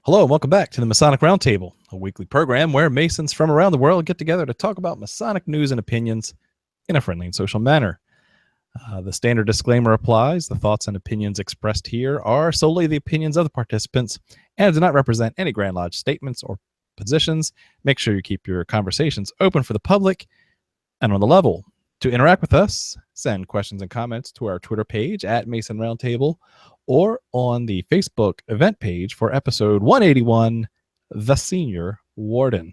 Hello and welcome back to the Masonic Roundtable, a weekly program where Masons from around the world get together to talk about Masonic news and opinions in a friendly and social manner. The standard disclaimer applies. The thoughts and opinions expressed here are solely the opinions of the participants and do not represent any Grand Lodge statements or positions. Make sure you keep your conversations open for the public and on the level. To interact with us, send questions and comments to our Twitter page at Mason Roundtable or on the Facebook event page for episode 181, The Senior Warden.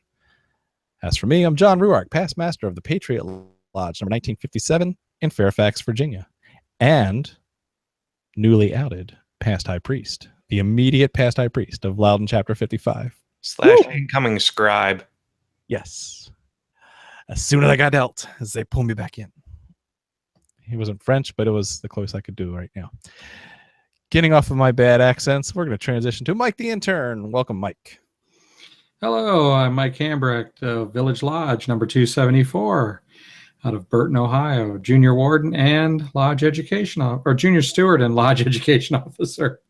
As for me, I'm John Ruark, past master of the Patriot Lodge, number 1957 in Fairfax, Virginia, and newly outed past high priest, the immediate past high priest of Loudon Chapter 55. / incoming scribe. Yes. As soon as I got dealt, as they pulled me back in. He wasn't French, but it was the closest I could do right now. Getting off of my bad accents, we're going to transition to Mike the intern. Welcome, Mike. Hello, I'm Mike Hambrecht of Village Lodge, number 274, out of Burton, Ohio, junior warden and lodge education, or junior steward and lodge education officer.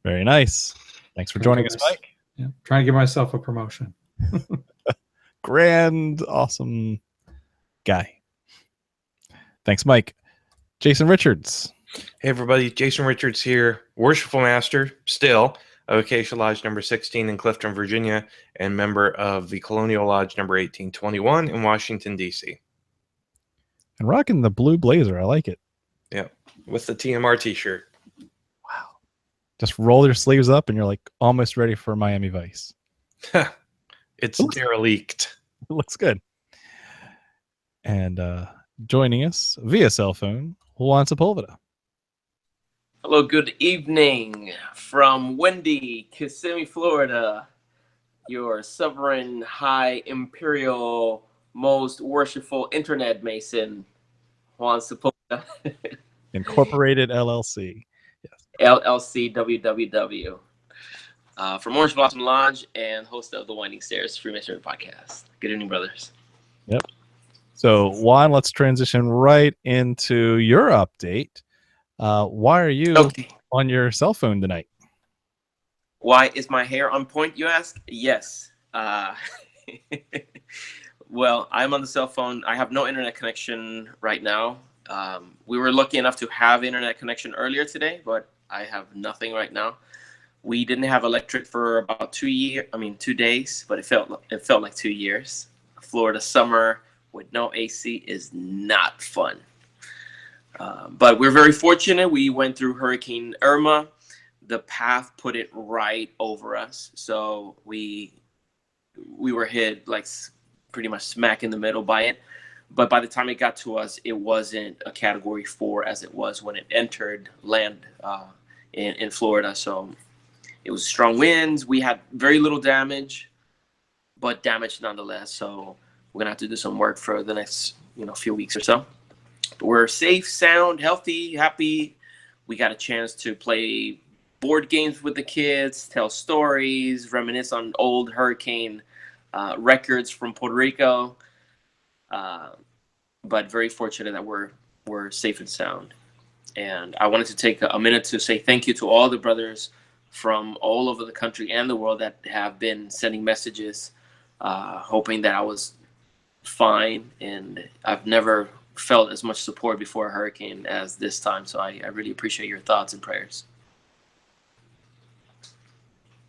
Very nice. Thanks for joining us, Mike. Yeah, trying to give myself a promotion. Grand, awesome guy. Thanks, Mike. Jason Richards. Hey, everybody. Jason Richards here, Worshipful Master, still, of Acacia Lodge number 16 in Clifton, Virginia, and member of the Colonial Lodge number 1821 in Washington, D.C. And rocking the blue blazer. I like it. Yeah, with the TMR t-shirt. Wow. Just roll your sleeves up and you're like almost ready for Miami Vice. It's derelict. It looks good. And joining us via cell phone, Juan Sepulveda. Hello, good evening from windy Kissimmee, Florida. Your sovereign, high, imperial, most worshipful internet Mason, Juan Sepulveda. Incorporated LLC. Yes. LLC WWW. From Orange Blossom Lodge and host of the Winding Stairs Freemasonry Podcast. Good evening, brothers. Yep. So, Juan, let's transition right into your update. Why are you on your cell phone tonight? Why is my hair on point, you ask? Yes. Well, I'm on the cell phone. I have no internet connection right now. We were lucky enough to have internet connection earlier today, but I have nothing right now. We didn't have electric for about 2 days, but it felt like 2 years. Florida summer with no AC is not fun. But we're very fortunate. We went through Hurricane Irma. The path put it right over us. So we were hit like pretty much smack in the middle by it. But by the time it got to us, it wasn't a Category 4 as it was when it entered land in Florida. So it was strong winds. We had very little damage, but damage nonetheless. So we're going to have to do some work for the next few weeks or so. We're safe, sound, healthy, happy. We got a chance to play board games with the kids, tell stories, reminisce on old hurricane records from Puerto Rico. But very fortunate that we're safe and sound. And I wanted to take a minute to say thank you to all the brothers from all over the country and the world that have been sending messages, hoping that I was fine. And I've never felt as much support before a hurricane as this time. So I really appreciate your thoughts and prayers.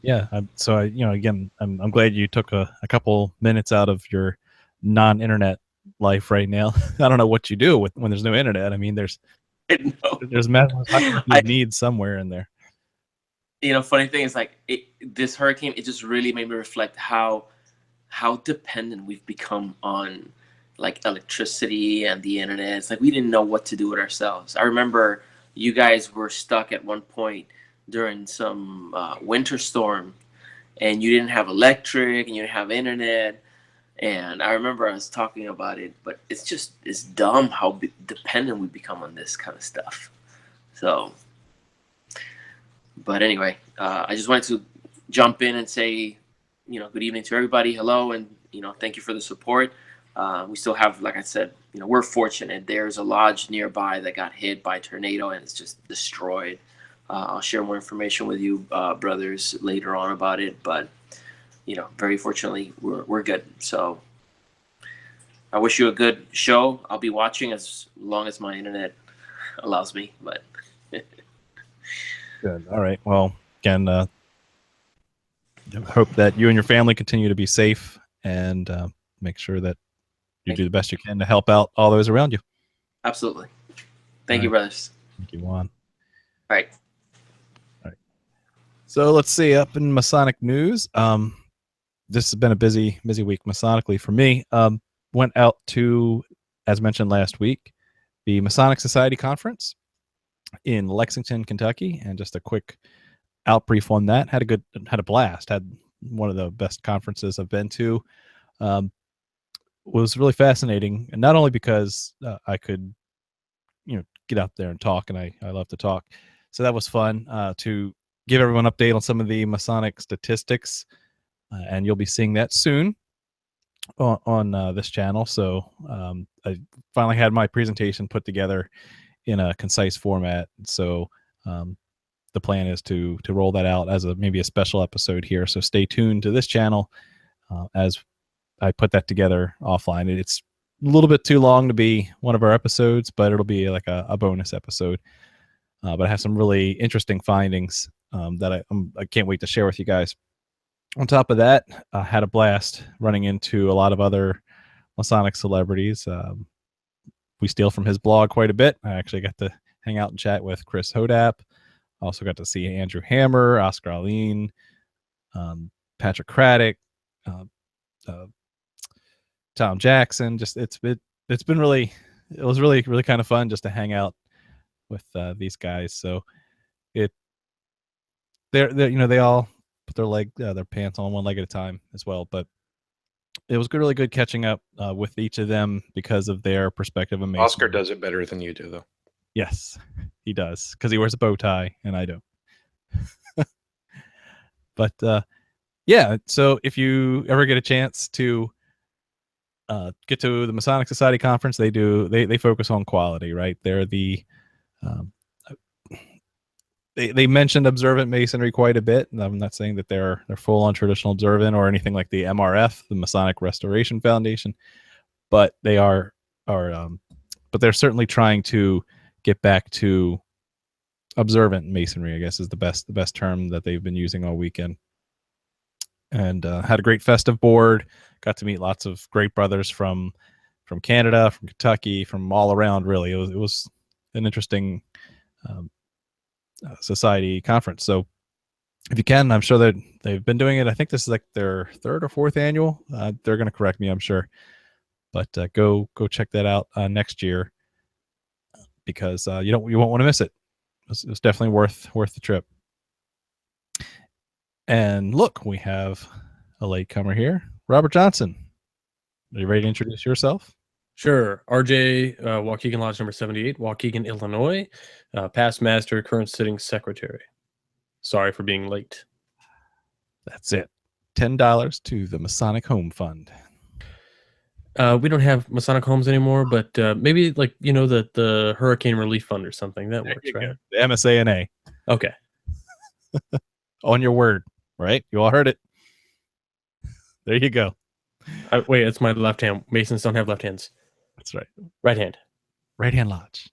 Yeah. Again, I'm glad you took a couple minutes out of your non-internet life right now. I don't know what you do when there's no internet. I mean, there's needs somewhere in there. Funny thing is this hurricane, it just really made me reflect how dependent we've become on electricity and the internet. It's like we didn't know what to do with ourselves. I remember you guys were stuck at one point during some winter storm, and you didn't have electric and you didn't have internet. And I remember us talking about it, but it's dumb how dependent we become on this kind of stuff. So, but anyway, I just wanted to jump in and say, good evening to everybody. Hello, and thank you for the support. We still have, like I said, we're fortunate. There's a lodge nearby that got hit by a tornado and it's just destroyed. I'll share more information with you, brothers, later on about it. But very fortunately, we're good. So I wish you a good show. I'll be watching as long as my internet allows me. But Good. All right. Well, again, hope that you and your family continue to be safe, and make sure that you do the best you can to help out all those around you. Absolutely. Thank you, brothers. Thank you, Juan. All right. So let's see. Up in Masonic news, this has been a busy week Masonically for me. Went out to, as mentioned last week, the Masonic Society Conference in Lexington, Kentucky, and just a quick out brief on that. Had a blast. Had one of the best conferences I've been to. Was really fascinating, and not only because I could, get out there and talk, and I love to talk. So that was fun to give everyone an update on some of the Masonic statistics, and you'll be seeing that soon on this channel. So I finally had my presentation put together in a concise format. So the plan is to roll that out as maybe a special episode here. So stay tuned to this channel as I put that together offline. It's a little bit too long to be one of our episodes, but it'll be like a bonus episode. But I have some really interesting findings that I can't wait to share with you guys. On top of that, I had a blast running into a lot of other Masonic celebrities. We steal from his blog quite a bit. I actually got to hang out and chat with Chris Hodap. Also got to see Andrew Hammer, Oscar Aline, Patrick Craddock, Tom Jackson. Just it was really kind of fun just to hang out with these guys. So they all put their pants on one leg at a time as well. But it was really good catching up with each of them because of their perspective of Masonry. Oscar does it better than you do, though. Yes, he does, because he wears a bow tie and I don't. But yeah, so if you ever get a chance to get to the Masonic Society Conference, they focus on quality, right? They're the they mentioned observant Masonry quite a bit, and I'm not saying that they're full on traditional observant or anything like the MRF, the Masonic Restoration Foundation, but they but they're certainly trying to get back to observant Masonry, I guess is the best term that they've been using all weekend. And had a great festive board. Got to meet lots of great brothers from Canada, from Kentucky, from all around. Really, it was an interesting society conference. So if you can, I'm sure that they've been doing it. I think this is like their third or fourth annual. They're going to correct me, I'm sure, but go check that out next year, because you won't want to miss it. It was definitely worth the trip. And look, we have a latecomer here, Robert Johnson. Are you ready to introduce yourself? Sure. RJ, Waukegan Lodge number 78, Waukegan, Illinois. Past master, current sitting secretary. Sorry for being late. That's it. $10 to the Masonic Home Fund. We don't have Masonic homes anymore, but maybe the Hurricane Relief Fund or something. That works, right? Go. The MSA&A. Okay. On your word, right? You all heard it. There you go. Wait, it's my left hand. Masons don't have left hands. That's right. Right hand. Right hand lodge.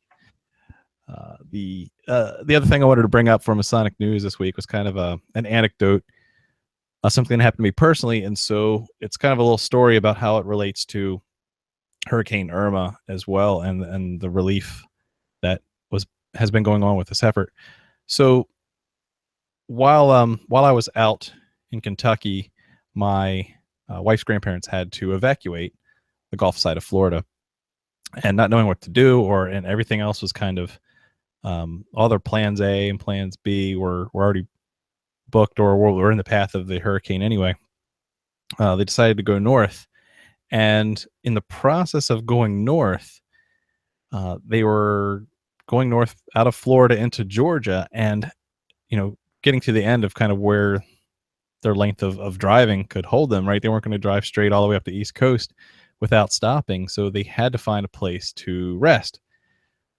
The other thing I wanted to bring up for Masonic news this week was kind of an anecdote, something that happened to me personally, and so it's kind of a little story about how it relates to Hurricane Irma as well, and the relief that has been going on with this effort. So while I was out in Kentucky, my wife's grandparents had to evacuate the Gulf side of Florida, and not knowing what to do, and everything else was kind of all their plans A and plans B were already booked or were in the path of the hurricane anyway. They decided to go north, and in the process of going north, they were going north out of Florida into Georgia, and getting to the end of kind of where their length of driving could hold them, right? They weren't going to drive straight all the way up the East Coast without stopping, so they had to find a place to rest.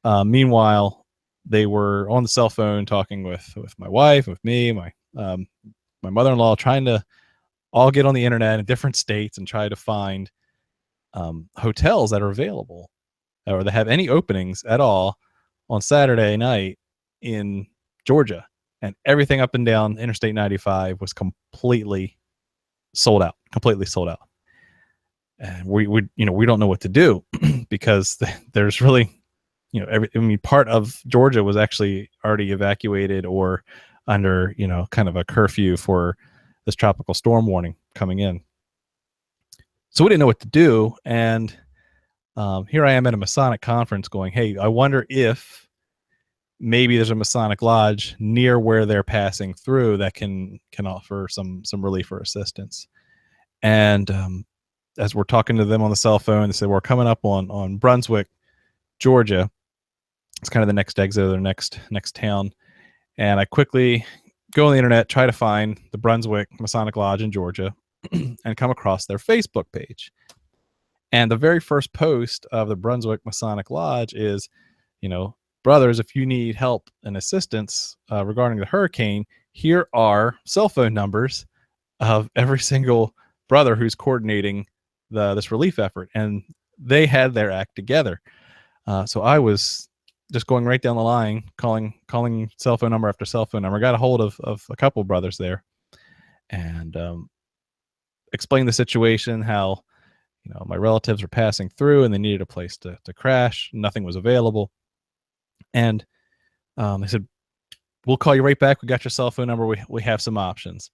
Meanwhile, they were on the cell phone talking with my wife, with me, my mother-in-law, trying to all get on the internet in different states and try to find hotels that are available or that have any openings at all on Saturday night in Georgia. And everything up and down Interstate 95 was completely sold out. And we don't know what to do because there's really, part of Georgia was actually already evacuated or under, kind of a curfew for this tropical storm warning coming in. So we didn't know what to do. And here I am at a Masonic conference going, hey, I wonder if maybe there's a Masonic lodge near where they're passing through that can offer some relief or assistance. And as we're talking to them on the cell phone, they said, we're coming up on Brunswick, Georgia. It's kind of the next exit or the next town. And I quickly go on the internet, try to find the Brunswick Masonic Lodge in Georgia, and come across their Facebook page. And the very first post of the Brunswick Masonic Lodge is, brothers, if you need help and assistance regarding the hurricane, here are cell phone numbers of every single brother who's coordinating this relief effort. And they had their act together. So I was just going right down the line, calling cell phone number after cell phone number. Got a hold of a couple of brothers there and explained the situation, how my relatives were passing through and they needed a place to crash. Nothing was available. And they said, we'll call you right back. We got your cell phone number. We have some options.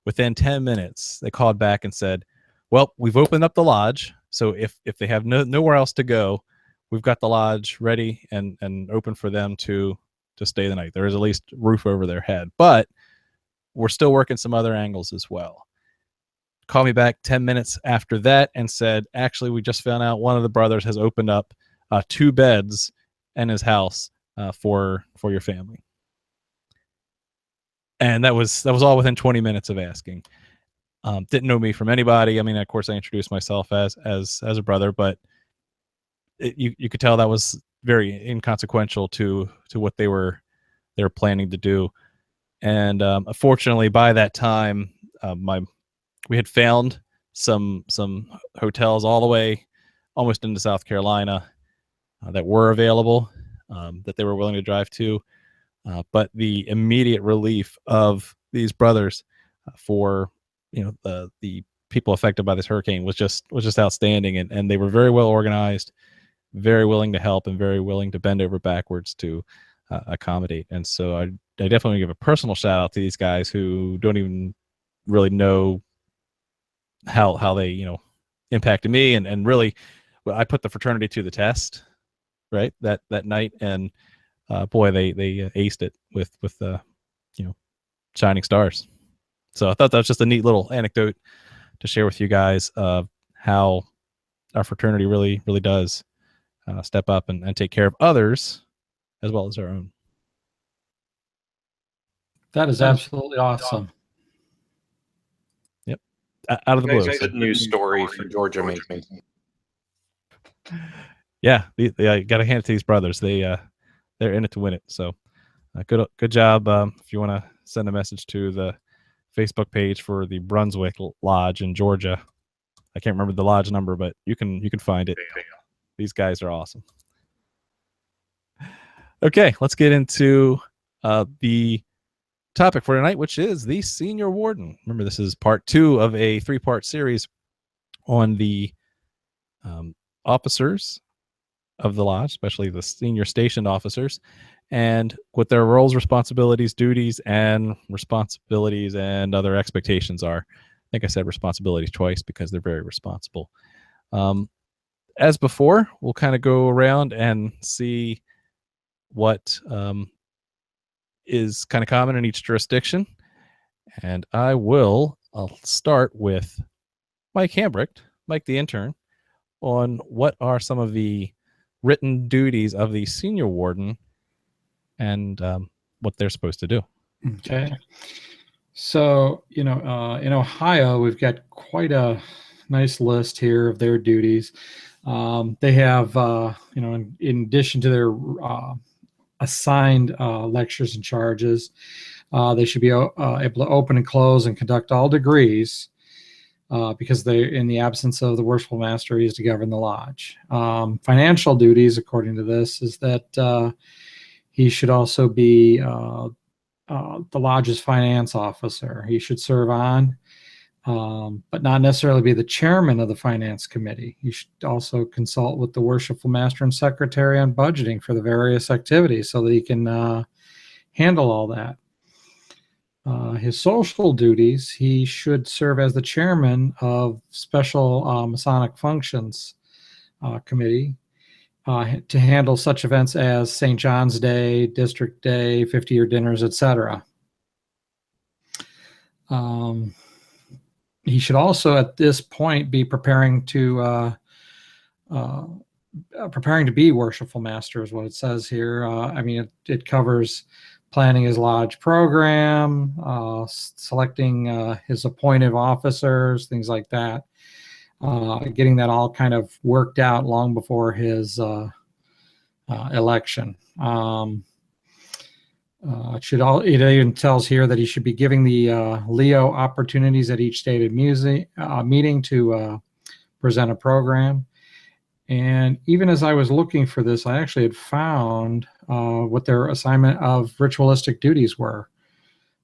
Within 10 minutes, they called back and said, well, we've opened up the lodge. So if they have nowhere else to go, we've got the lodge ready and open for them to stay the night. There is at least roof over their head, but we're still working some other angles as well. Called me back 10 minutes after that and said, actually, we just found out one of the brothers has opened up 2 beds in his house for your family. And that was all within 20 minutes of asking. Didn't know me from anybody. I mean, of course, I introduced myself as a brother, but you could tell that was very inconsequential to what they were planning to do. And unfortunately, by that time, we had found some hotels all the way almost into South Carolina that were available, that they were willing to drive to. But the immediate relief of these brothers for the people affected by this hurricane was just outstanding, and they were very well organized, very willing to help, and very willing to bend over backwards to accommodate. And so I definitely give a personal shout out to these guys who don't even really know how they impacted me, and really, well, I put the fraternity to the test, right, that night, and boy, they aced it with shining stars. So I thought that was just a neat little anecdote to share with you guys of how our fraternity really does step up and take care of others as well as our own. That is absolutely awesome. Yep, out of the blue. Good news story for Georgia making. Yeah, I got to hand it to these brothers. They're in it to win it. So good job. If you want to send a message to the Facebook page for the Brunswick Lodge in Georgia, I can't remember the lodge number, but you can find it. These guys are awesome. Okay, let's get into the topic for tonight, which is the senior warden. Remember, this is part 2 of a 3-part series on the officers of the lodge, especially the senior stationed officers, and what their roles, responsibilities, duties, and other expectations are. I think I said responsibilities twice because they're very responsible. As before, we'll kind of go around and see what is kind of common in each jurisdiction. And I'll start with Mike Hambrecht, Mike the intern, on what are some of the written duties of the senior warden and what they're supposed to do. Okay. So, in Ohio, we've got quite a nice list here of their duties. They have, in addition to their assigned lectures and charges. They should be able to open and close and conduct all degrees because they, in the absence of the worshipful master, he is to govern the lodge. Financial duties, according to this, is that he should also be the lodge's finance officer. He should serve on, but not necessarily be the chairman of the finance committee. He should also consult with the worshipful master and secretary on budgeting for the various activities so that he can handle all that. His social duties, he should serve as the chairman of special Masonic functions committee to handle such events as St. John's Day, District Day, 50-year dinners, etc. He should also, at this point, be preparing to be worshipful master, is what it says here. I mean, it covers planning his lodge program, selecting his appointed officers, things like that. Getting that all kind of worked out long before his election. It even tells here that he should be giving the Leo opportunities at each stated meeting to present a program. And even as I was looking for this, I actually had found what their assignment of ritualistic duties were.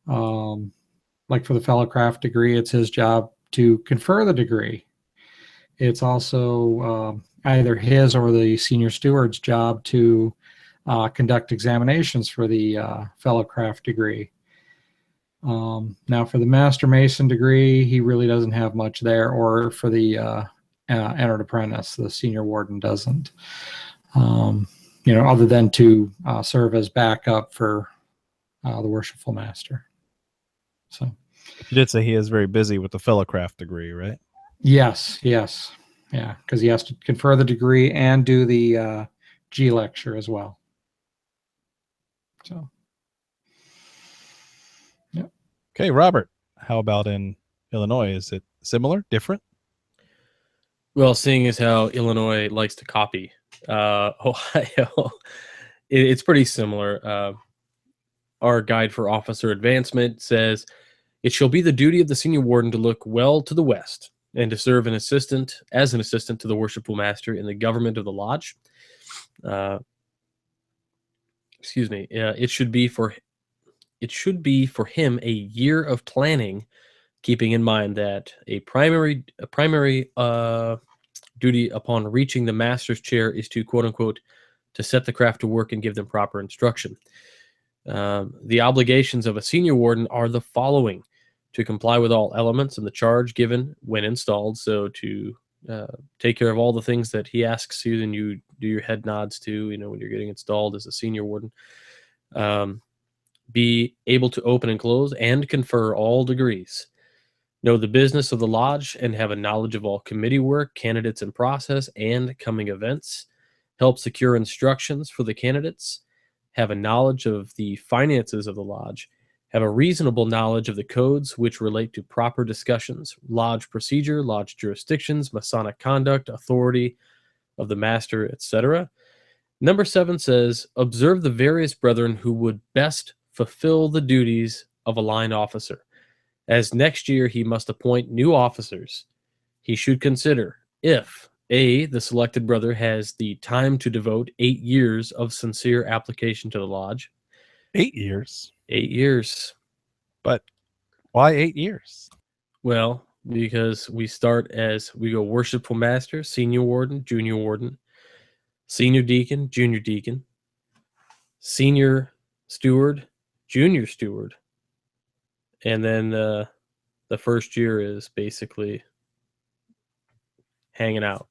Like for the Fellowcraft degree, it's his job to confer the degree. It's also either his or the senior steward's job to conduct examinations for the Fellowcraft degree. Now, for the Master Mason degree, he really doesn't have much there, or for the Entered Apprentice, the senior warden doesn't. Other than to serve as backup for the worshipful master. So, You did say he is very busy with the Fellowcraft degree, right? Yes, yeah, because he has to confer the degree and do the G lecture as well. So, yeah. Okay, Robert, how about in Illinois? Is it similar, different? Well, seeing as how Illinois likes to copy Ohio, it's pretty similar. Our guide for officer advancement says, it shall be the duty of the senior warden to look well to the west and to serve as an assistant to the worshipful master in the government of the lodge. It should be for him a year of planning, keeping in mind that a primary duty upon reaching the master's chair is to, quote unquote, to set the craft to work and give them proper instruction. The obligations of a senior warden are the following: to comply with all elements of the charge given when installed, so to take care of all the things that he asks you and you do your head nods to, when you're getting installed as a senior warden. Be able to open and close and confer all degrees. Know the business of the lodge and have a knowledge of all committee work, candidates in process, and coming events. Help secure instructions for the candidates. Have a knowledge of the finances of the lodge. Have a reasonable knowledge of the codes which relate to proper discussions, lodge procedure, lodge jurisdictions, Masonic conduct, authority of the master, etc. Number 7 says, observe the various brethren who would best fulfill the duties of a line officer. As next year he must appoint new officers, he should consider if A, the selected brother has the time to devote 8 years of sincere application to the lodge. 8 years? 8 years. But why 8 years? Well, because we go worshipful master, senior warden, junior warden, senior deacon, junior deacon, senior steward, junior steward, and then the first year is basically hanging out.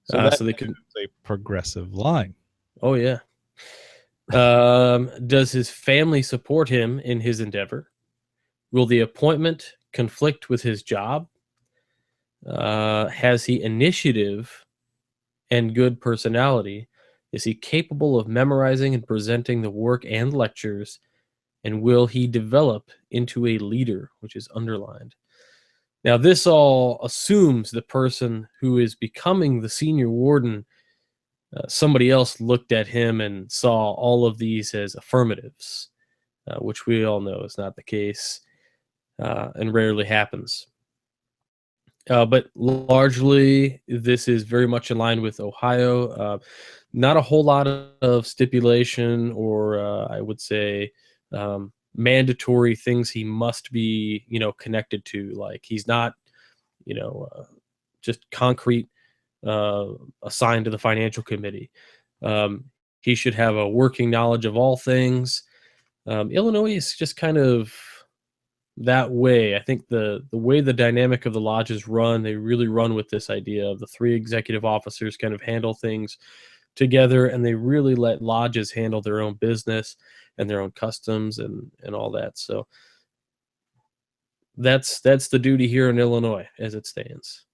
So they could a progressive line. Oh yeah. Does his family support him in his endeavor? Will the appointment conflict with his job? Has he initiative and good personality? Is he capable of memorizing and presenting the work and lectures? And will he develop into a leader, which is underlined? Now, this all assumes the person who is becoming the senior warden somebody else looked at him and saw all of these as affirmatives, which we all know is not the case and rarely happens. But largely, this is very much in line with Ohio. Not a whole lot of stipulation or I would say mandatory things he must be, connected to. Like he's not, just concrete assigned to the financial committee. He should have a working knowledge of all things. Illinois is just kind of that way. I think the way the dynamic of the lodges run, they really run with this idea of the 3 executive officers kind of handle things together, and they really let lodges handle their own business and their own customs and all that. So that's the duty here in Illinois as it stands.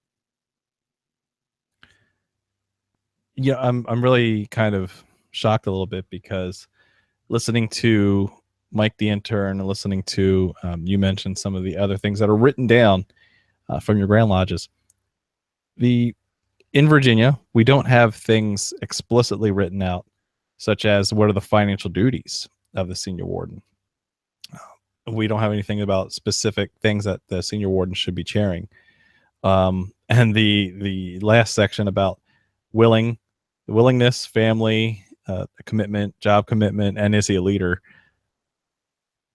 Yeah, I'm really kind of shocked a little bit because listening to Mike the intern and listening to you mentioned some of the other things that are written down from your Grand Lodges. In Virginia, we don't have things explicitly written out, such as what are the financial duties of the senior warden. We don't have anything about specific things that the senior warden should be chairing. And the last section about willingness, family, commitment, job commitment, and is he a leader?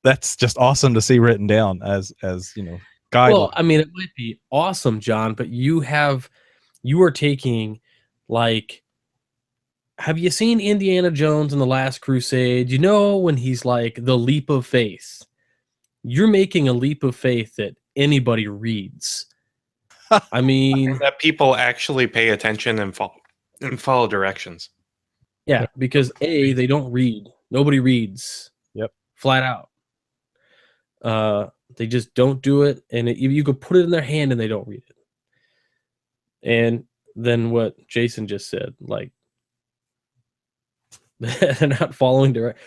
That's just awesome to see written down as guidelines. Well, I mean, it might be awesome, John, but you are taking, like, have you seen Indiana Jones and the Last Crusade? You know, when he's like the leap of faith, you're making a leap of faith that anybody reads. I mean, that people actually pay attention and follow directions. Yeah, because they don't read. Nobody reads. Yep. Flat out. They just don't do it, and you could put it in their hand and they don't read it. And then what Jason just said, like, they're not following direct.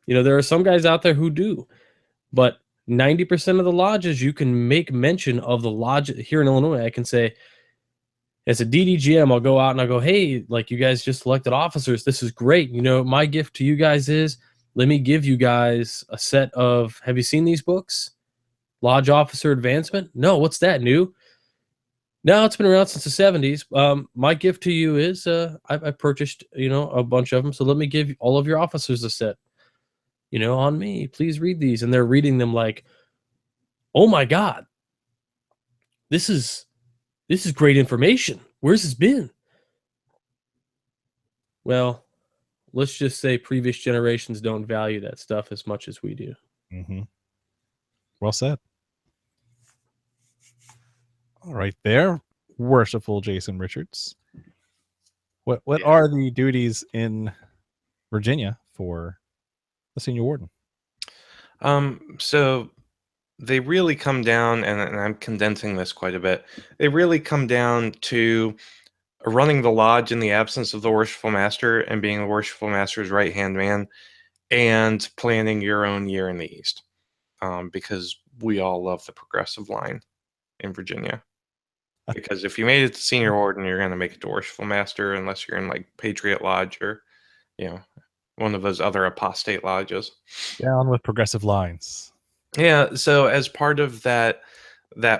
There are some guys out there who do, but 90% of the lodges, you can make mention of the lodge here in Illinois. I can say, as a DDGM, I'll go out and I'll go, hey, like, you guys just elected officers. This is great. My gift to you guys is, let me give you guys a set of, have you seen these books? Lodge Officer Advancement? No, what's that, new? No, it's been around since the 70s. My gift to you is I purchased, a bunch of them. So let me give all of your officers a set, on me. Please read these. And they're reading them like, oh my God, this is great information. Where's this been? Well, let's just say previous generations don't value that stuff as much as we do. Mm-hmm. Well said. All right, there, worshipful Jason Richards. What are the duties in Virginia for the senior warden? So they really come down, and I'm condensing this quite a bit. They really come down to running the lodge in the absence of the worshipful master and being the worshipful master's right-hand man, and planning your own year in the East. Because we all love the progressive line in Virginia. Because if you made it to senior warden, you're going to make it to worshipful master, unless you're in like Patriot Lodge or, one of those other apostate lodges. Down with progressive lines. Yeah. So as part of that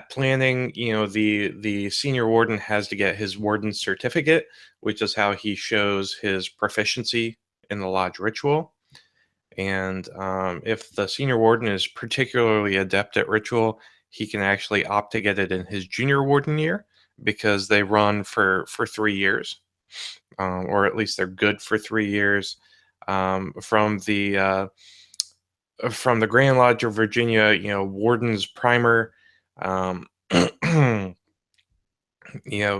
planning, the senior warden has to get his warden's certificate, which is how he shows his proficiency in the lodge ritual. And if the senior warden is particularly adept at ritual, he can actually opt to get it in his junior warden year, because they run for 3 years, or at least they're good for 3 years. From the Grand Lodge of Virginia, warden's primer.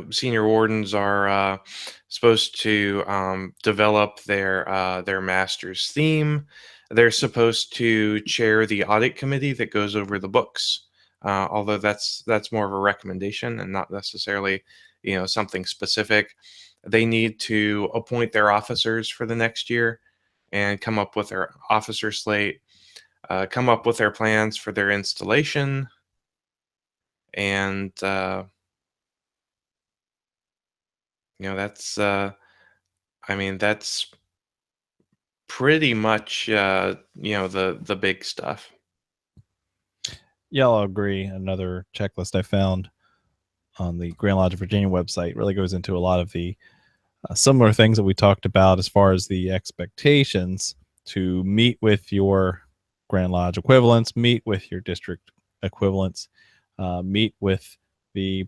Senior wardens are supposed to develop their master's theme. They're supposed to chair the audit committee that goes over the books, although that's more of a recommendation and not necessarily something specific. They need to appoint their officers for the next year and come up with their officer slate, come up with their plans for their installation, and that's I mean, that's pretty much the big stuff. Yeah, I'll agree. Another checklist I found on the Grand Lodge of Virginia website really goes into a lot of the similar things that we talked about as far as the expectations to meet with your Grand Lodge equivalents, meet with your district equivalents, meet with the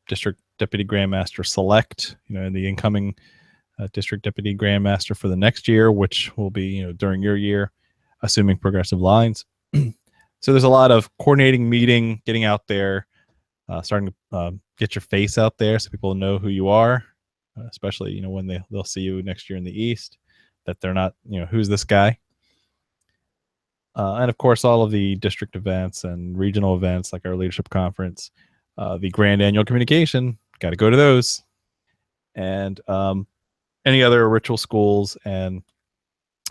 district deputy grandmaster select, the incoming district deputy grandmaster for the next year, which will be during your year, assuming progressive lines. So there's a lot of coordinating, meeting, getting out there, starting to get your face out there so people know who you are, especially when they'll see you next year in the East, that they're not who's this guy. And of course, all of the district events and regional events like our leadership conference, the grand annual communication, got to go to those, and any other ritual schools and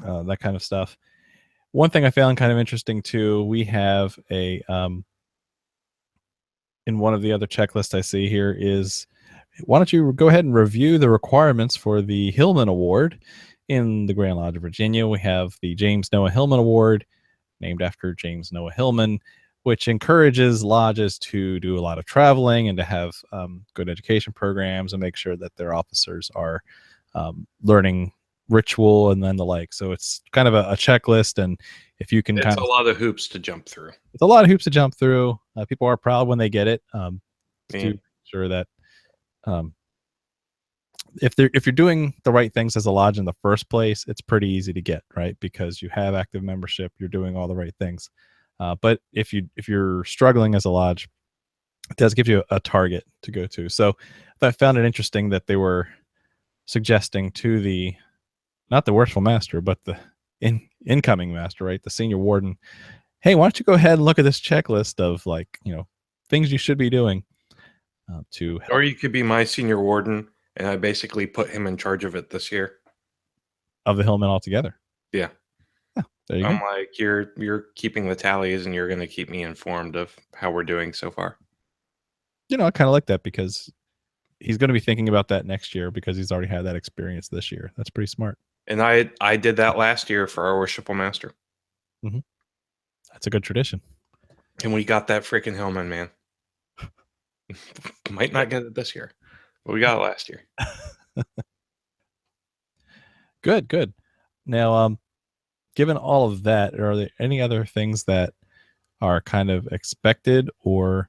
that kind of stuff. One thing I found kind of interesting too, we have a in one of the other checklists I see here is, why don't you go ahead and review the requirements for the Hillman Award in the Grand Lodge of Virginia. We have the James Noah Hillman Award, named after James Noah Hillman, which encourages lodges to do a lot of traveling and to have good education programs and make sure that their officers are learning ritual and then the like. So it's kind of a checklist, and if you can, it's a lot of hoops to jump through. It's a lot of hoops to jump through. People are proud when they get it. To make sure that if you're doing the right things as a lodge in the first place, it's pretty easy to get, right? Because you have active membership, you're doing all the right things. But if you're struggling as a lodge, it does give you a target to go to. So I found it interesting that they were suggesting to not the worshipful master, but the incoming master, right? The senior warden. Hey, why don't you go ahead and look at this checklist of things you should be doing to help. Or you could be my senior warden, and I basically put him in charge of it this year. Of the Hillman altogether. Yeah. There you I'm go. like, you're keeping the tallies, and you're going to keep me informed of how we're doing so far. I kind of like that, because he's going to be thinking about that next year because he's already had that experience this year. That's pretty smart. And I did that last year for our worshipful master. Mm-hmm. That's a good tradition. And we got that freaking Hillman, man. Might not get it this year, but we got it last year. Good. Now, given all of that, are there any other things that are kind of expected or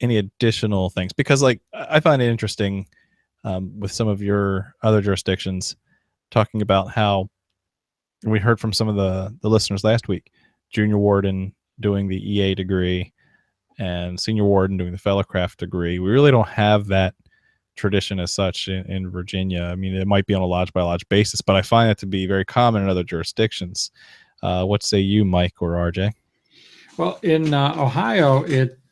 any additional things? Because I find it interesting with some of your other jurisdictions talking about how we heard from some of the listeners last week, junior warden doing the EA degree and senior warden doing the fellowcraft degree. We really don't have that tradition as such in Virginia. I mean, it might be on a lodge by lodge basis, but I find that to be very common in other jurisdictions. What say you, Mike or RJ? Well, in Ohio,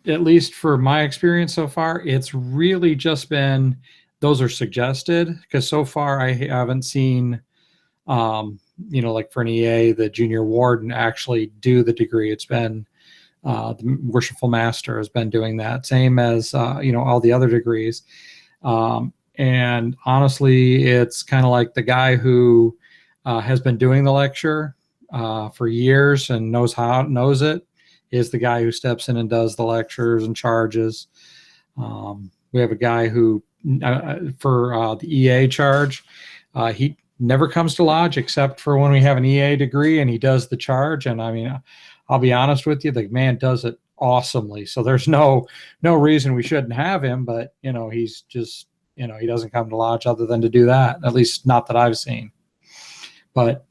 at least for my experience so far, it's really just been, those are suggested, because so far I haven't seen, like for an EA, the junior warden actually do the degree. It's been the worshipful master has been doing that, same as all the other degrees. And honestly, it's kind of like the guy who has been doing the lecture for years and knows it is the guy who steps in and does the lectures and charges. We have a guy who for the EA charge, he never comes to lodge except for when we have an EA degree, and he does the charge. And I mean, I'll be honest with you, the man does it awesomely. So there's no reason we shouldn't have him, but he's just, he doesn't come to lodge other than to do that, at least not that I've seen. But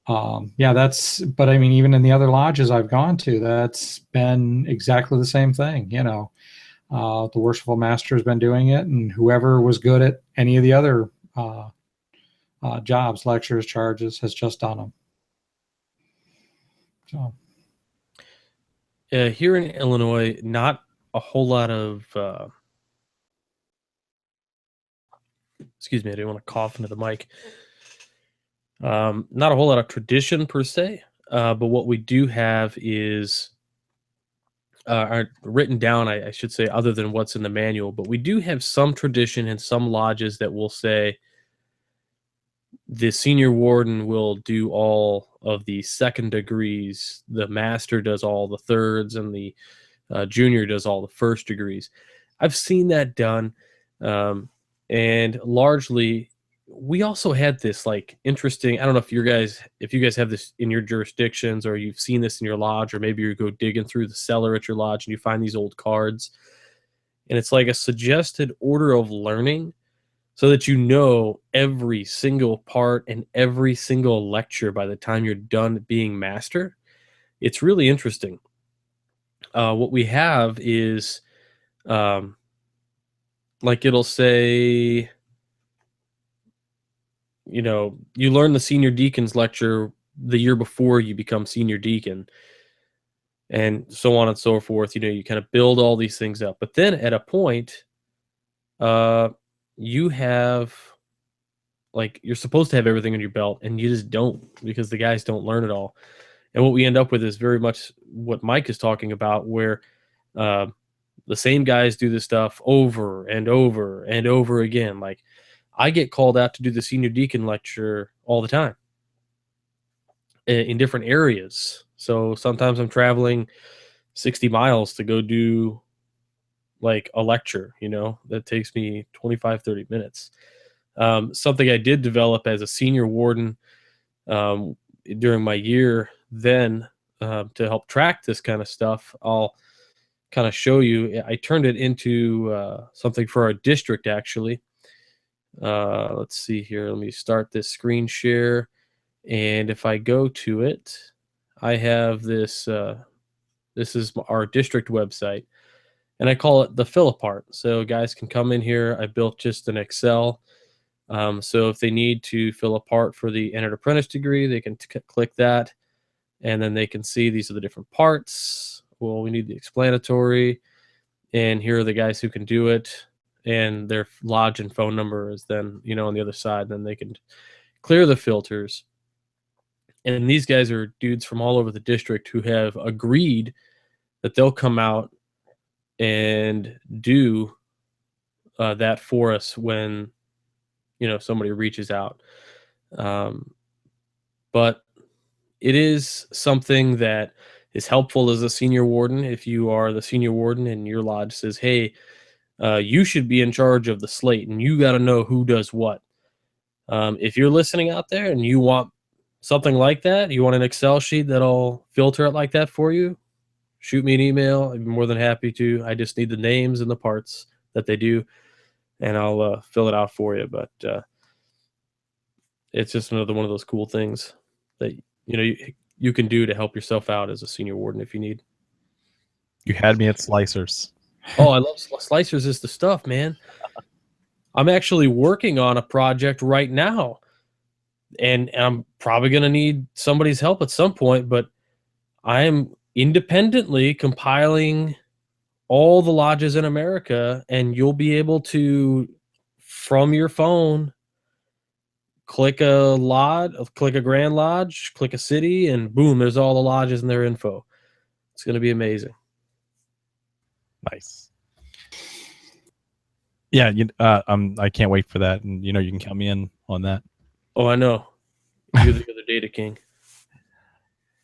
but I mean, even in the other lodges I've gone to, that's been exactly the same thing. The worshipful master has been doing it, and whoever was good at any of the other jobs, lectures, charges, has just done them. So. Here in Illinois, not a whole lot of excuse me, I didn't want to cough into the mic. Not a whole lot of tradition per se, but what we do have is are written down, I should say, other than what's in the manual, but we do have some tradition in some lodges that will say, the senior warden will do all of the second degrees. The master does all the thirds, and the junior does all the first degrees. I've seen that done, and largely, we also had this like interesting. I don't know if you guys have this in your jurisdictions, or you've seen this in your lodge, or maybe you go digging through the cellar at your lodge and you find these old cards, and it's like a suggested order of learning, so that you know every single part and every single lecture by the time you're done being master. It's really interesting. What we have is, like it'll say, you learn the senior deacon's lecture the year before you become senior deacon, and so on and so forth. You kind of build all these things up. But then at a point, you have, like, you're supposed to have everything on your belt, and you just don't, because the guys don't learn it all. And what we end up with is very much what Mike is talking about, where the same guys do this stuff over and over and over again. Like, I get called out to do the senior deacon lecture all the time in different areas. So sometimes I'm traveling 60 miles to go do like a lecture, that takes me 25, 30 minutes. Something I did develop as a senior warden during my year then, to help track this kind of stuff. I'll kind of show you. I turned it into something for our district, actually. Let's see here. Let me start this screen share. And if I go to it, I have this. This is our district website, and I call it the fill apart. So guys can come in here. I built just an Excel. So if they need to fill a part for the entered apprentice degree, they can click that, and then they can see these are the different parts. Well, we need the explanatory, and here are the guys who can do it, and their lodge and phone number is then, on the other side. Then they can clear the filters. And these guys are dudes from all over the district who have agreed that they'll come out and do that for us when somebody reaches out. But it is something that is helpful as a senior warden. If you are the senior warden and your lodge says, hey, you should be in charge of the slate and you got to know who does what. If you're listening out there and you want something like that, you want an Excel sheet that'll filter it like that for you, shoot me an email. I'd be more than happy to. I just need the names and the parts that they do, and I'll fill it out for you. But it's just another one of those cool things that you can do to help yourself out as a senior warden if you need. You had me at Slicers. Oh, I love Slicers. Is the stuff, man. I'm actually working on a project right now, and I'm probably going to need somebody's help at some point, but I am independently compiling all the lodges in America, and you'll be able to, from your phone, click a lodge, click a Grand Lodge, click a city, and boom, there's all the lodges and their info. It's going to be amazing. Nice. Yeah, I can't wait for that, and you can count me in on that. Oh, I know. You're the other data king.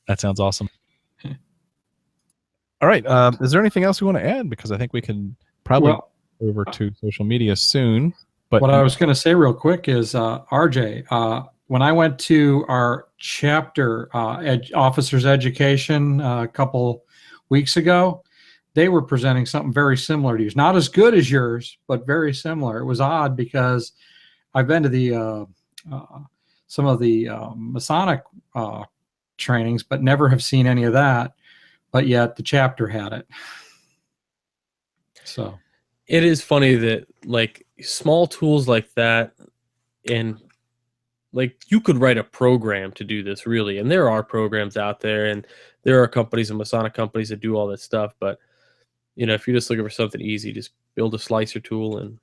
That sounds awesome. All right. Is there anything else we want to add? Because I think we can probably go over to social media soon. But what I was going to say real quick is, RJ, when I went to our chapter officers education a couple weeks ago, they were presenting something very similar to yours. Not as good as yours, but very similar. It was odd because I've been to the some of the Masonic trainings, but never have seen any of that. But yet the chapter had it. So it is funny that like small tools like that, and like you could write a program to do this really, and there are programs out there, and there are companies and Masonic companies that do all that stuff. But if you're just looking for something easy, just build a slicer tool and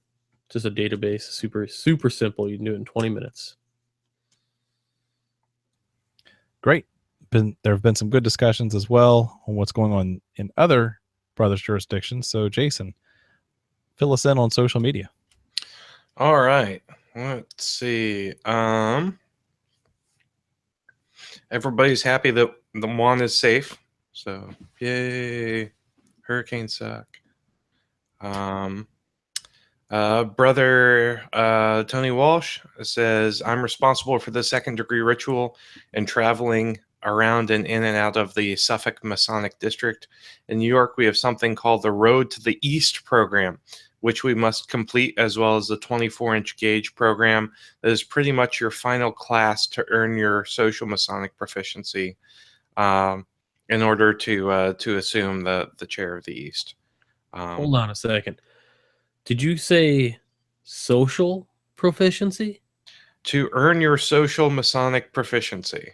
just a database. Super, super simple. You can do it in 20 minutes. Great. There have been some good discussions as well on what's going on in other brothers jurisdictions. So Jason, fill us in on social media. All right. Let's see. Everybody's happy that the one is safe. So yay. Hurricanes suck. Brother Tony Walsh says, I'm responsible for the second degree ritual and traveling around and in and out of the Suffolk Masonic District. In New York, we have something called the Road to the East program, which we must complete, as well as the 24-inch gauge program. That is pretty much your final class to earn your social Masonic proficiency in order to assume the chair of the East. Hold on a second. Did you say social proficiency? To earn your social Masonic proficiency.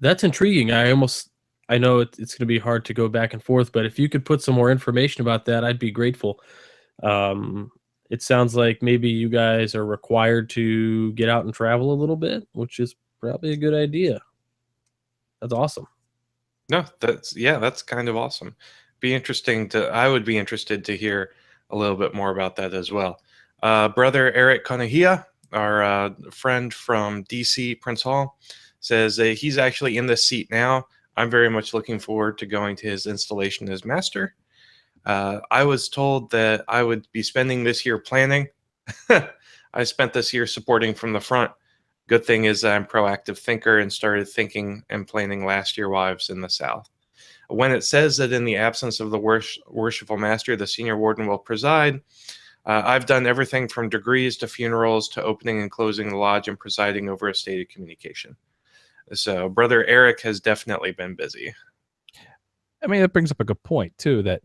That's intriguing. I know it's going to be hard to go back and forth, but if you could put some more information about that, I'd be grateful. It sounds like maybe you guys are required to get out and travel a little bit, which is probably a good idea. That's awesome. No, that's kind of awesome. I would be interested to hear a little bit more about that as well. Brother Eric Konahia, our friend from DC, Prince Hall, says he's actually in this seat now. I'm very much looking forward to going to his installation as master. I was told that I would be spending this year planning. I spent this year supporting from the front. Good thing is I'm a proactive thinker and started thinking and planning last year while I was in the South. When it says that in the absence of the worshipful master, the senior warden will preside, I've done everything from degrees to funerals to opening and closing the lodge and presiding over a stated communication. So Brother Eric has definitely been busy. I mean, that brings up a good point too, that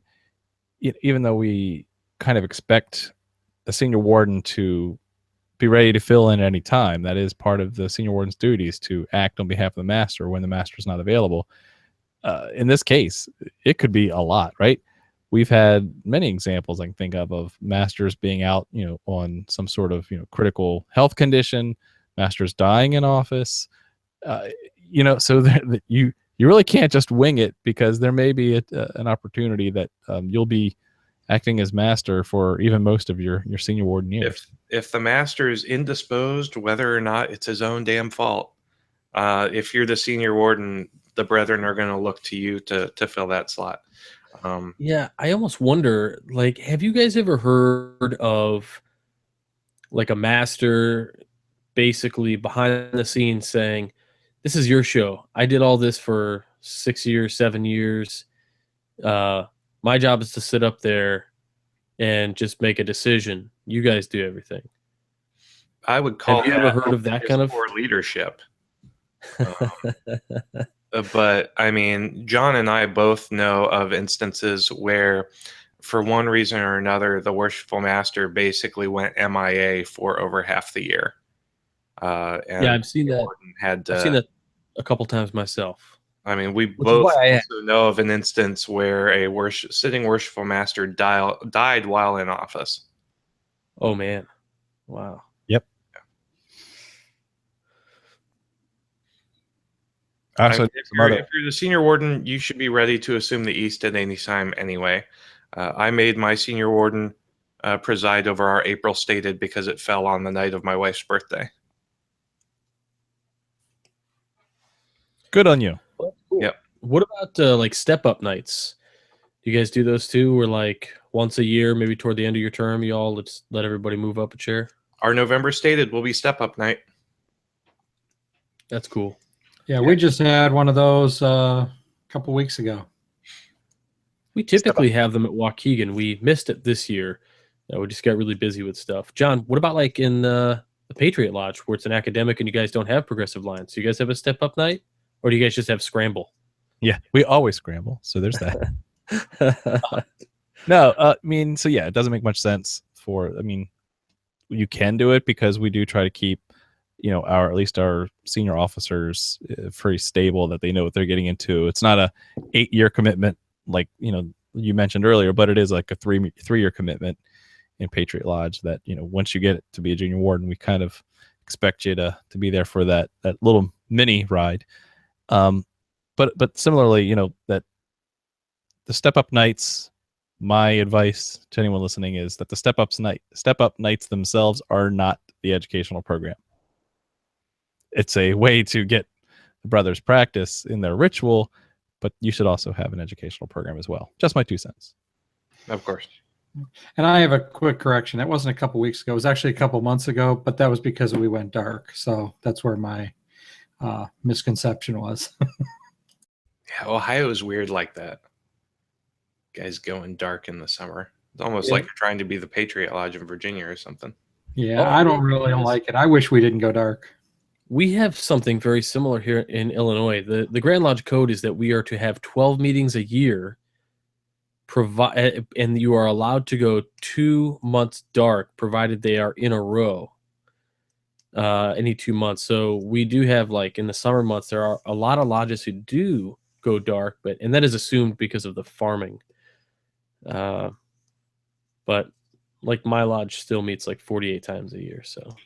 even though we kind of expect the senior warden to be ready to fill in at any time, that is part of the senior warden's duties to act on behalf of the master when the master is not available. In this case, it could be a lot, right? We've had many examples I can think of masters being out, on some sort of, critical health condition, masters dying in office, so that you really can't just wing it, because there may be an opportunity that you'll be acting as master for even most of your senior warden years. If the master is indisposed, whether or not it's his own damn fault, if you're the senior warden, the brethren are going to look to you to fill that slot. Yeah, I almost wonder, have you guys ever heard of a master basically behind the scenes saying, this is your show. I did all this for 6 years, 7 years. My job is to sit up there and just make a decision. You guys do everything. I would call Have you ever heard of that kind of poor leadership? But I mean, John and I both know of instances where, for one reason or another, the worshipful master basically went MIA for over half the year. And I've seen that. I've seen that a couple times myself. I mean, we both also know of an instance where a sitting worshipful master died while in office. Oh man! Wow. Yep. Also, if you're the senior warden, you should be ready to assume the East at any time anyway. I made my senior warden preside over our April stated because it fell on the night of my wife's birthday. Good on you. Well, cool. Yep. What about step up nights? Do you guys do those too? Where once a year, maybe toward the end of your term, you all let everybody move up a chair? Our November stated will be step up night. That's cool. Yeah, we just had one of those a couple weeks ago. We typically have them at Waukegan. We missed it this year. We just got really busy with stuff. John, what about in the Patriot Lodge, where it's an academic and you guys don't have progressive lines? Do you guys have a step up night, or do you guys just have scramble? Yeah, we always scramble. So there's that. No, it doesn't make much sense you can do it because we do try to keep, at least our senior officers pretty stable, that they know what they're getting into. It's not a 8-year commitment you mentioned earlier, but it is like a 3-year commitment in Patriot Lodge that, once you get to be a junior warden, we kind of expect you to be there for that little mini ride. But similarly, that the step up nights, my advice to anyone listening is that the step up nights themselves are not the educational program. It's a way to get the brothers practice in their ritual, but you should also have an educational program as well. Just my 2 cents. Of course. And I have a quick correction. That wasn't a couple weeks ago. It was actually a couple months ago, but that was because we went dark. So that's where my misconception was. Yeah, Ohio is weird like that. Guys going dark in the summer. It's almost like you're trying to be the Patriot Lodge in Virginia or something. Yeah, I don't really like it. I wish we didn't go dark. We have something very similar here in Illinois. The Grand Lodge Code is that we are to have 12 meetings a year, and you are allowed to go 2 months dark, provided they are in a row, any 2 months. So we do have, like, in the summer months, there are a lot of lodges who do go dark, and that is assumed because of the farming. But like my lodge still meets like 48 times a year. So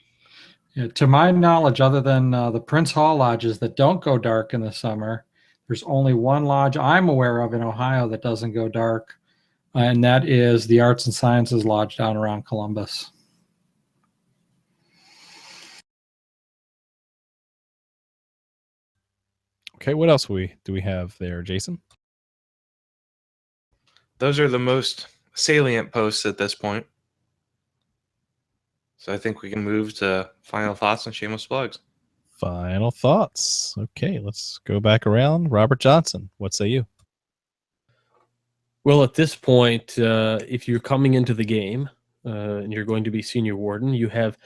yeah, to my knowledge, other than the Prince Hall lodges that don't go dark in the summer, there's only one lodge I'm aware of in Ohio that doesn't go dark, and that is the Arts and Sciences Lodge down around Columbus. Okay, what else do we have there, Jason? Those are the most salient posts at this point. So I think we can move to final thoughts and shameless plugs. Final thoughts. Okay, let's go back around. Robert Johnson, what say you? Well, at this point, if you're coming into the game and you're going to be senior warden, you have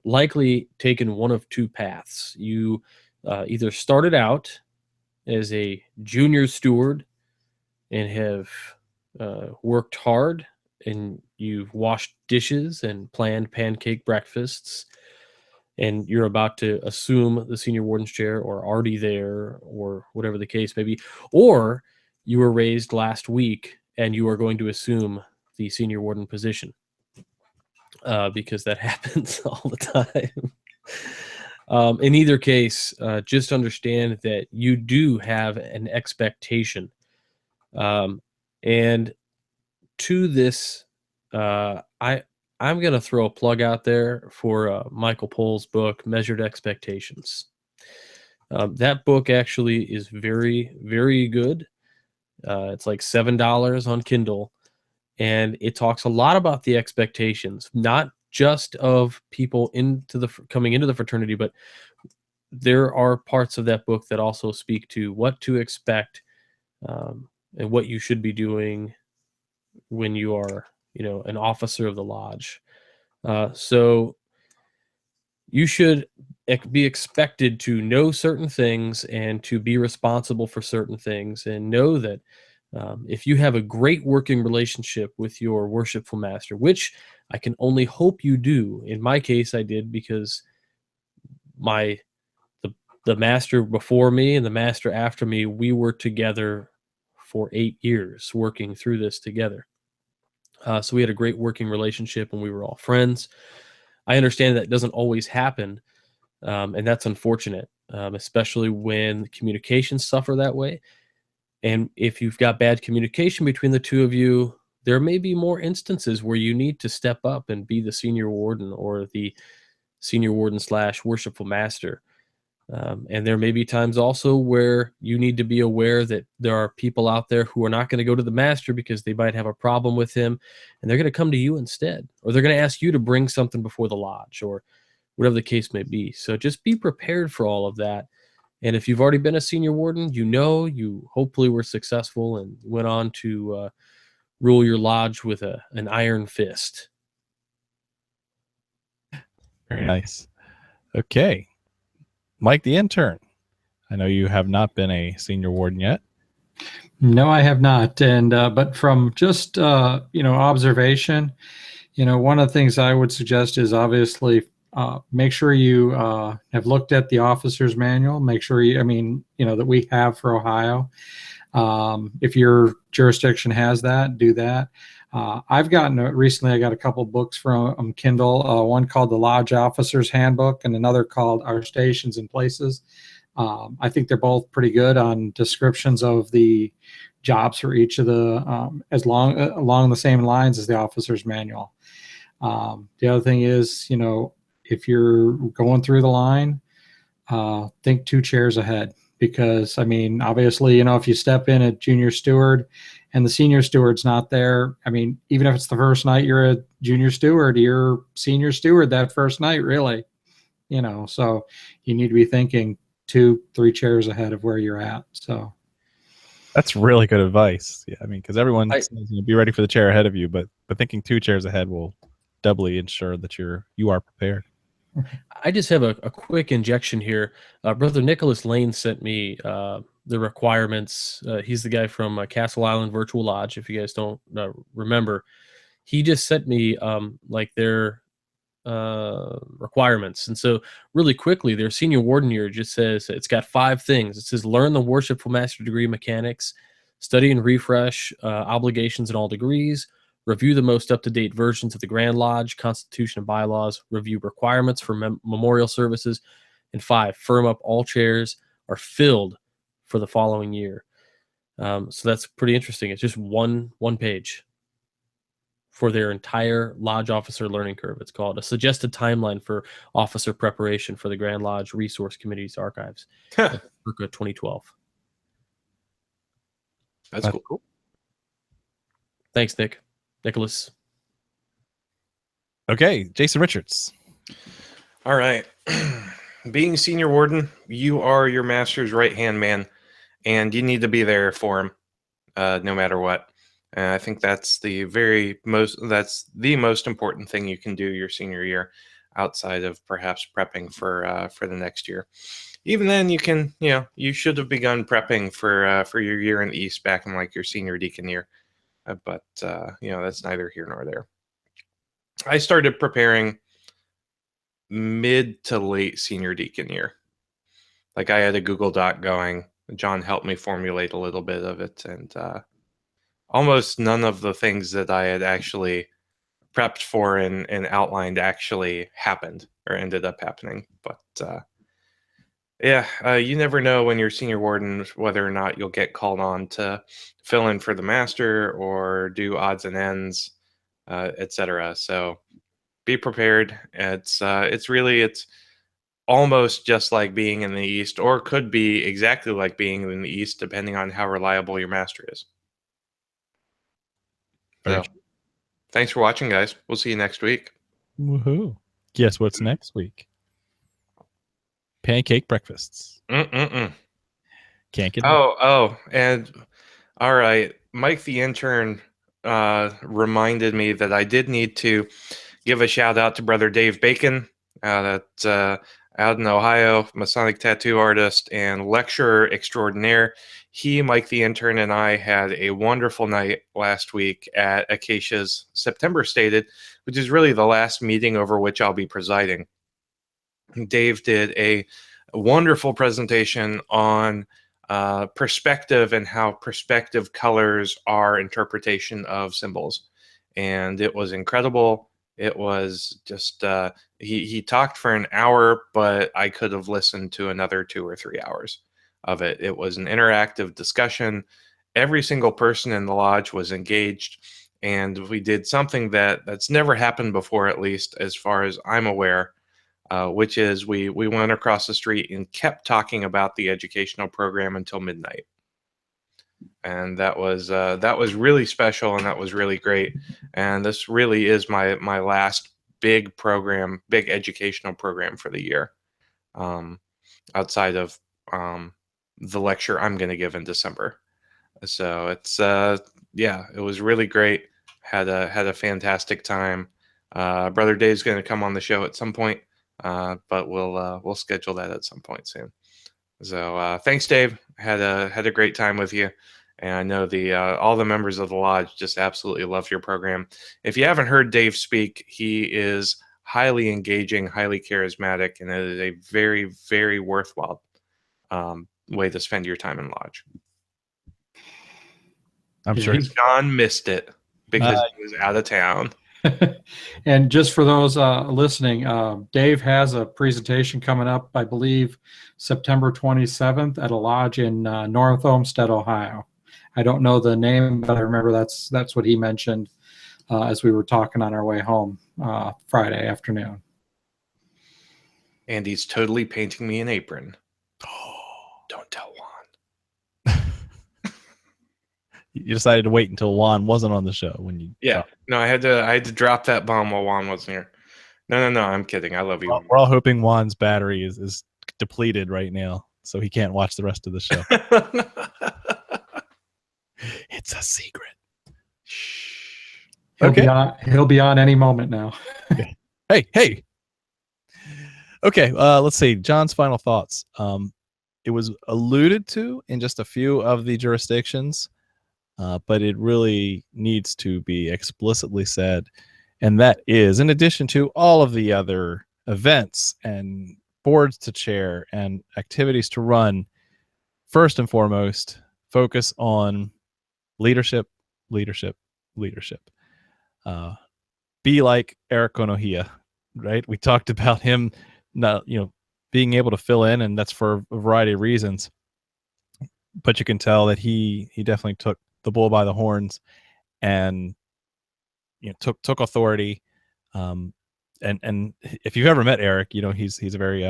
likely taken one of 2 paths. You either started out as a junior steward and have worked hard, and you've washed dishes and planned pancake breakfasts, and you're about to assume the senior warden's chair, or already there, or whatever the case may be. Or you were raised last week and you are going to assume the senior warden position, because that happens all the time. In either case, just understand that you do have an expectation. And to this, I'm going to throw a plug out there for Michael Pohl's book, Measured Expectations. That book actually is very, very good. It's like $7 on Kindle, and it talks a lot about the expectations, not just of people coming into the fraternity, but there are parts of that book that also speak to what to expect and what you should be doing when you are, an officer of the lodge. So you should be expected to know certain things and to be responsible for certain things, and know that if you have a great working relationship with your worshipful master, which I can only hope you do. In my case, I did, because the master before me and the master after me, we were together for 8 years working through this together. So we had a great working relationship and we were all friends. I understand that doesn't always happen, and that's unfortunate, especially when communications suffer that way. And if you've got bad communication between the two of you, there may be more instances where you need to step up and be the senior warden or the senior warden / worshipful master. And there may be times also where you need to be aware that there are people out there who are not going to go to the master because they might have a problem with him, and they're going to come to you instead, or they're going to ask you to bring something before the lodge, or whatever the case may be. So just be prepared for all of that. And if you've already been a senior warden, you hopefully were successful and went on to rule your lodge with an iron fist. Very nice. Okay. Mike, the intern. I know you have not been a senior warden yet. No, I have not. And but from just observation, one of the things I would suggest is obviously make sure you have looked at the officer's manual. Make sure that we have for Ohio. If your jurisdiction has that, do that. I've gotten recently. I got a couple books from Kindle. One called the Lodge Officer's Handbook, and another called Our Stations and Places. I think they're both pretty good on descriptions of the jobs for each of the along the same lines as the officer's manual. The other thing is, if you're going through the line, think 2 chairs ahead. Because, I mean, obviously, you know, if you step in at junior steward and the senior steward's not there, I mean, even if it's the first night you're a junior steward, you're senior steward that first night, really. You know, so you need to be thinking 2-3 chairs ahead of where you're at. So That's really good advice. Yeah, I mean, because everyone says, you know, be ready for the chair ahead of you, but thinking 2 chairs ahead will doubly ensure that you are prepared. I just have a quick injection here. Brother Nicholas Lane sent me the requirements. He's the guy from Castle Island Virtual Lodge, if you guys don't remember. He just sent me like their requirements. And so really quickly, their senior warden year just says it's got 5 things. It says learn the worshipful master degree mechanics, study and refresh obligations in all degrees, review the most up-to-date versions of the Grand Lodge, Constitution and bylaws, review requirements for memorial services, and 5, firm up all chairs are filled for the following year. So that's pretty interesting. It's just one page for their entire Lodge officer learning curve. It's called a suggested timeline for officer preparation for the Grand Lodge Resource Committee's archives. Circa 2012. That's cool. Thanks, Nicholas. Okay, Jason Richards. All right. Being senior warden, you are your master's right-hand man, and you need to be there for him, no matter what. And I think that's the most important thing you can do your senior year, outside of perhaps prepping for the next year. Even then, you should have begun prepping for your year in the East back in like your senior deacon year. But that's neither here nor there. I started preparing mid to late senior deacon year. Like I had a Google Doc going. John helped me formulate a little bit of it, and almost none of the things that I had actually prepped for and outlined actually happened or ended up happening. But you never know when you're senior warden whether or not you'll get called on to fill in for the master or do odds and ends, etc. So be prepared. It's almost just like being in the East, or could be exactly like being in the East, depending on how reliable your master is. So, thanks for watching, guys. We'll see you next week. Woohoo! Guess what's next week? Pancake breakfasts. Can't get. And all right, Mike the intern reminded me that I did need to give a shout out to Brother Dave Bacon, that's out in Ohio, Masonic tattoo artist and lecturer extraordinaire. He, Mike the intern, and I had a wonderful night last week at Acacia's September Stated, which is really the last meeting over which I'll be presiding. Dave did a wonderful presentation on perspective and how perspective colors our interpretation of symbols. And it was incredible. It was just, he talked for an hour, but I could have listened to another 2 or 3 hours of it. It was an interactive discussion. Every single person in the lodge was engaged, and we did something that's never happened before, at least as far as I'm aware, which is we went across the street and kept talking about the educational program until midnight. And that was really special, and that was really great. And this really is my last big educational program for the year, outside of the lecture I'm going to give in December. So it's it was really great. Had a fantastic time. Brother Dave's going to come on the show at some point, but we'll schedule that at some point soon. So thanks, Dave. Had a great time with you. And I know all the members of the lodge just absolutely love your program. If you haven't heard Dave speak, he is highly engaging, highly charismatic, and it is a very, very worthwhile way to spend your time in lodge. I'm sure John missed it because he was out of town. And just for those listening, Dave has a presentation coming up, I believe, September 27th at a lodge in North Olmsted, Ohio. I don't know the name, but I remember that's what he mentioned as we were talking on our way home Friday afternoon. And he's totally painting me an apron. Don't tell Juan. You decided to wait until Juan wasn't on the show when you. Yeah. No, I had to drop that bomb while Juan wasn't here. No, I'm kidding. I love you. We're all hoping Juan's battery is depleted right now, so he can't watch the rest of the show. It's a secret. Shh. He'll be on any moment now. Hey. Okay, let's see. John's final thoughts. It was alluded to in just a few of the jurisdictions, but it really needs to be explicitly said. And that is, in addition to all of the other events and boards to chair and activities to run, first and foremost, focus on leadership. Be like Eric Onohia, right? We talked about him not, being able to fill in, and that's for a variety of reasons. But you can tell that he definitely took the bull by the horns and took authority. And if you've ever met Eric, he's a very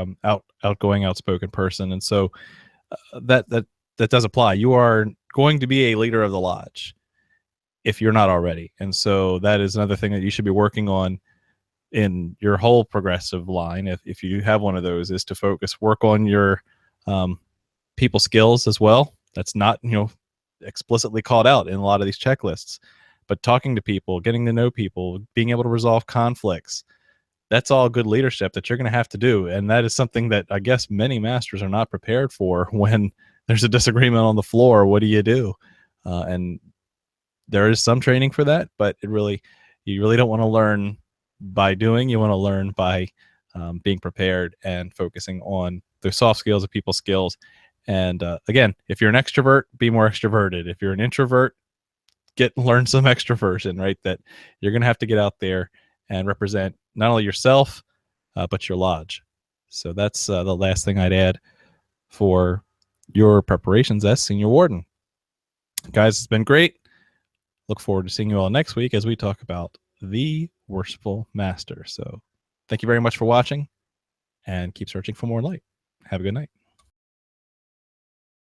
outgoing, outspoken person, and so that does apply. You are going to be a leader of the lodge if you're not already, and so that is another thing that you should be working on in your whole progressive line. If you have one of those, is to work on your people skills as well. That's not explicitly called out in a lot of these checklists, but talking to people, getting to know people, being able to resolve conflicts, that's all good leadership that you're going to have to do. And that is something that I guess many masters are not prepared for. When there's a disagreement on the floor, what do you do? And there is some training for that, but you really don't want to learn by doing. You want to learn by being prepared and focusing on the soft skills and people skills. And again, if you're an extrovert, be more extroverted. If you're an introvert, learn some extroversion, right? That you're going to have to get out there and represent not only yourself, but your lodge. So that's the last thing I'd add for your preparations as senior warden. Guys, it's been great. Look forward to seeing you all next week as we talk about the Worshipful Master. So thank you very much for watching, and keep searching for more light. Have a good night.